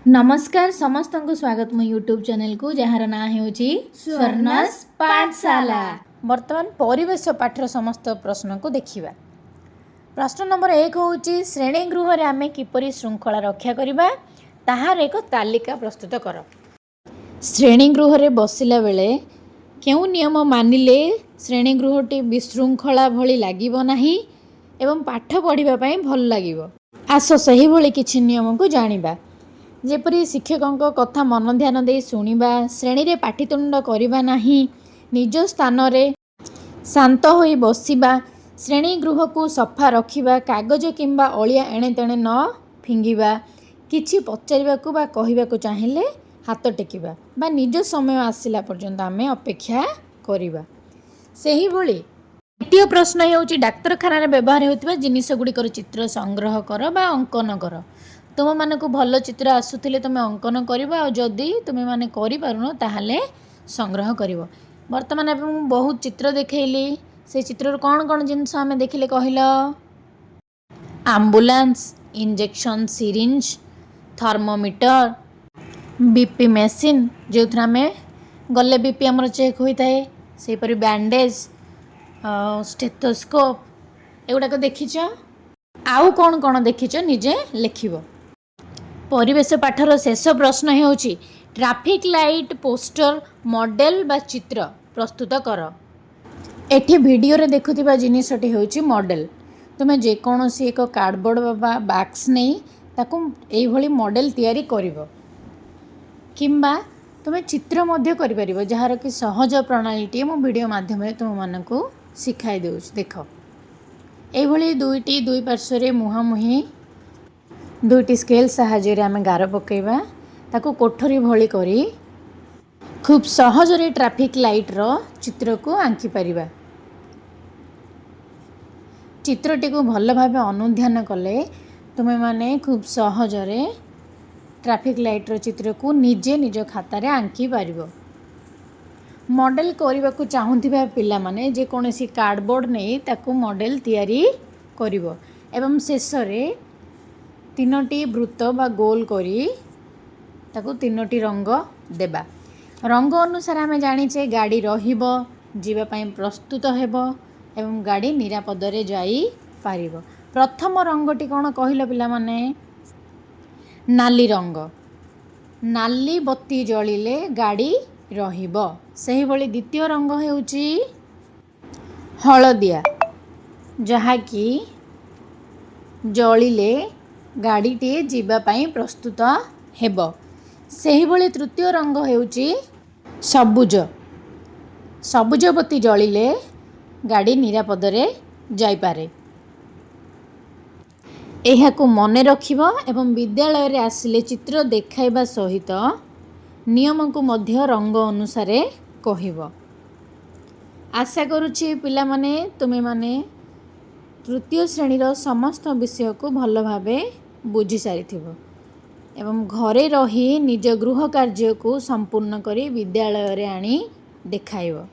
नमस्कार समस्त को स्वागत मो यूट्यूब चैनल को जार ना हो स्वर्णस पाठशाला। वर्तमान परिवेश पाठर समस्त प्रश्न को देखिबा। प्रश्न नंबर 1 हूँ श्रेणी गृह रे आमे किपरि श्रृंखला रक्षा करिबा ताहार एक तालिका प्रस्तुत कर। श्रेणी गृह रे बसिला बेले केउ नियम मानिले श्रेणी गृहटी विशृंखला भली लागिबो नाही एवं पाठ पढ़िबा पई भल लागिबो। आस सही भली किछि नियम को जानिबा। जेपरी शिक्षकों कथा मन ध्यान दे शुणा, श्रेणी रे पाटितुंड करवा नहीं, निज स्थान रे शांत होई बसिबा, श्रेणी गृह को सफा रखिबा, कागज किंबा अलिया एणे तेणे न फिंगिबा, किछि पचारिबाकू बा कहिबाकू चाहिए हाथ टेकिबा बा निज समय आसिला पर्यंत आमे अपेक्षा करिबा। सेही भली द्वितीय प्रश्न हेउची डाक्तरखाना रे व्यवहार हेउतिबा जिनिस गुड़िकर चित्र संग्रह कर बा अंकन कर। तुम मानक भल चित्र आसुले तुम अंकन कर, जदि तुम्हें माने करिपारुनो ताहले संग्रह करिवो। वर्तमान बहुत चित्र देखैली, से चित्र कौन कौन जिनस आमे देखिले कहिल? Ambulance, injection syringe, thermometer, BP machine जो आमे गले बीपी आमर चेक होता है, से परि बैंडेज, स्टेथोस्कोप एगुड़ाक देखिछ। आउ कौन कौन देखिछ निजे लिखिबो। परिवेश पाठर शेष प्रश्न हेउची ट्रैफिक लाइट पोस्टर मॉडल बा चित्र प्रस्तुत कर। एठी वीडियो रे देखुथिबा जिनिसटी हेउची मॉडल। तुमे जे कोनोसी एक कार्डबोर्ड बा बॉक्स नहीं ताकू एई भली मॉडल तैयारी करिवो, किंबा तुमे चित्र मध्य करि परिबो, जहार कि सहज प्रणालीटी मो वीडियो माध्यम रे तुम मानकू सिखाई देउछ। देखो एई भली दुई पार्श्व रे मुहामुही दुईटी स्केल साहाय्य आम गार पकेबा, ताकू कोठरी भली करी खूब सहज रे ट्रैफिक लाइट रो चित्र को आंकी परिबा। चित्रटी को भल भाबे अनुध्यान कले तुमे माने खूब सहज रे ट्रैफिक लाइट रो चित्र को निजे निज खाता रे आंकी पारिबो। मॉडल करबा को चाहुथिबा पिला माने जे कोनोसी कार्डबोर्ड नै ताकू मॉडल तैयारी करिवो एवं शेष रे तीनोटी वृत्त बा गोल करी ताकू तीनोटी रंग देबा। रंग अनुसार आमे जानिचे गाड़ी रहिबो, जीवा पई प्रस्तुत हेबो एवं गाड़ी निरापद रे जाई पारिबो। प्रथम रंगटी कोन कहिलो पिला माने? नाली रंग। नाली बत्ती जलिले गाड़ी रहिबो। सही भली द्वितीय रंग हेउची हळदिया, जहा कि जलिले गाड़ीटे जीवा पाई प्रस्तुत हेबो। सही भली तृतीय रंग हेउची सबुज। सबुज बत्ती जलिले गाड़ी निरापद रे जाई पारे। एहाकू मने रखिबो एवं विद्यालय रे आसिले चित्र देखाइबा सहित नियम को मध्य रंग अनुसारे कहिबो। आशा करूची पिला माने तुमे माने तृतीय श्रेणी रो समस्त विषय को भल भाबे बुझी सारिथिबो एवं घरे रही निज गृह कार्य को संपूर्ण करी विद्यालय रे आनी देखाइबो।